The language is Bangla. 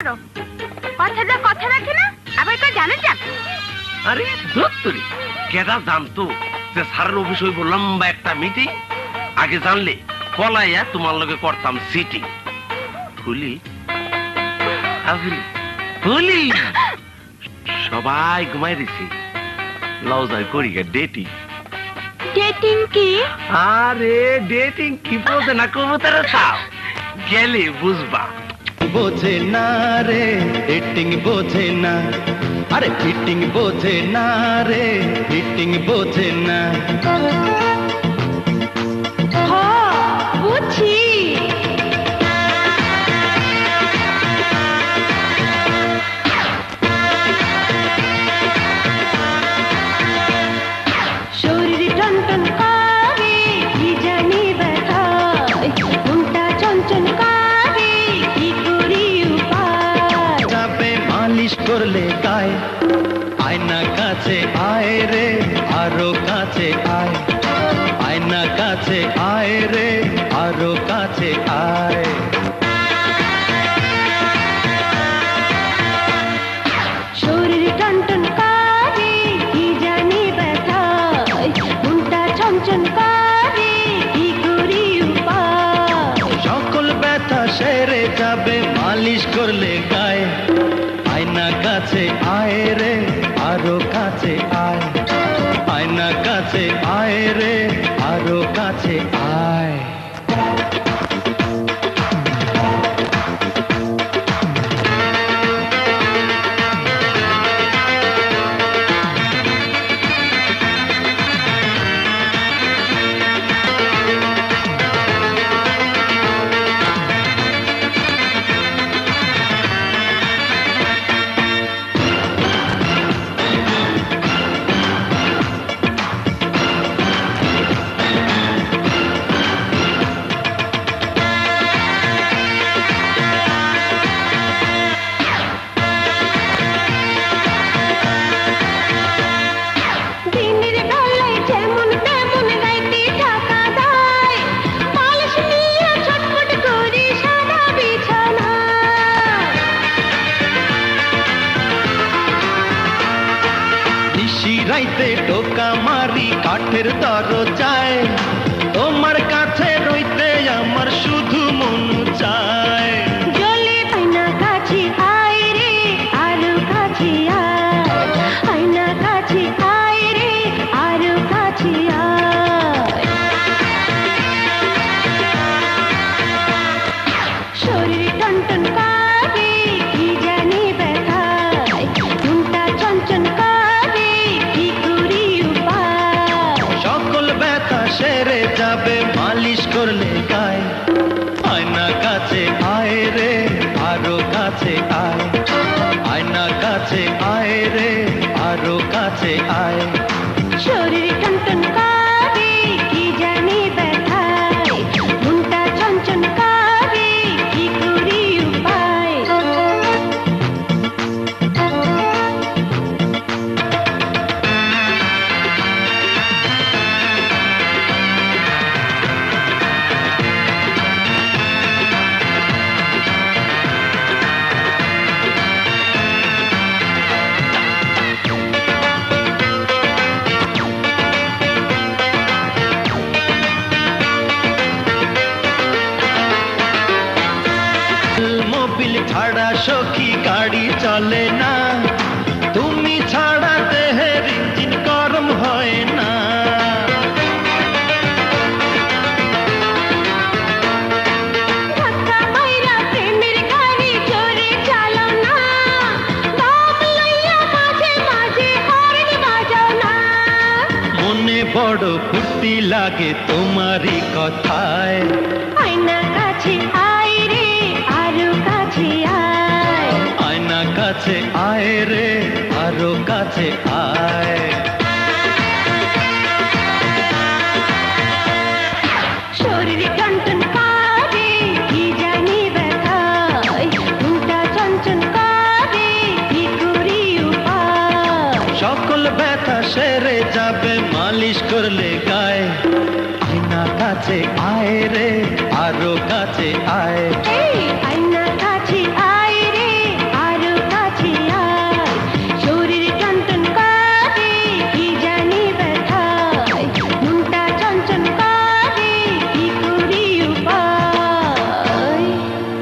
কথাটা কথা রাখে না, আবার তো জানে যাক। আরে ধুত্তুরি, কেডা জানতো যে স্যারের অফিস হইব লম্বা একটা মিটিং? আগে জানলে কলাইয়া তোমার লগে করতাম সিটিং। ফুলি ফুলি সবাই ঘুমাই দিছি, লও যাই করি গে ডেটিং। ডেটিং কি? আরে ডেটিং কি বোঝে না কবুতরের সাপ, গেলে বুঝবা। বোঝে না রে ডেটিং বোঝে না, আরে ফিটিং বোঝে না রে ফিটিং বোঝে না। বুঝছি। শরীর টনটন করে কি জানি ব্যথা, মনটা চঞ্চল করে কি করি উপায়। যাবে মালিশ করলে গায়ে, আয়না কাছে আয় রে আরো কাছে আয়, আয়না কাছে আয় রে আরো কাছে আয়। শরীর টনটন করে কি জানি ব্যথা, মনটা চঞ্চল করে কি করি উপায়। সকল ব্যথা সেরে যাবে মালিশ করলে গায়ে, আয়না কাছে আয় রে আরো কাছে আয়, আয়না কাছে আয় রে আরো কাছে আয়। দিনের বেলায় যেমন তেমন রাইতে থাকা যায়, বালিশ নিয়ে ছটফট করি সারা বিছানা। নিশি রাইতে টোকা মারি কাঠের দরজায়, তোমার কাছে রইতে আমার শুধু মন চায়। জলে আয়না কাছে আয় রে আরো কাছে আয়, আয়না কাছে আয় রে আরো কাছে আয়। শরীর টনটন করে কি জানি ব্যথা, মনটা চঞ্চল করে কি করি উপায়। সকল ব্যথা সেরে যাবে মালিশ করলে গায়ে, আয়না কাছে আয় রে আরো কাছে আয়, আয়না কাছে আয় রে আরো কাছে আয়। শরীর টনটন করে কি জানি ব্যথা, মনটা চঞ্চল করে কি করি উপায়। মোবিল ছাড়া সখী গাড়ি চলে না, তুমি ছাড়া দেহের ইঞ্জিন গরম হয় না। ধাক্কা মাইরা প্রেমের গাড়ি জোরে চালাও না, দম লইয়া মাঝে মাঝে হর্ন বাজাও না। মনে বড় ফুর্তি লাগে তোমারই কথায়, আয়না কাছে আয় রে আরো কাছে আয়, আয়না কাছে আয় রে আরো কাছে আয়। শরীর টনটন করে কি জানি ব্যথা, মনটা চঞ্চল করে কি করি উপায়। সকল ব্যথা সেরে যাবে মালিশ করলে গায়ে, আয়না কাছে আয় রে আরো কাছে আয়, এই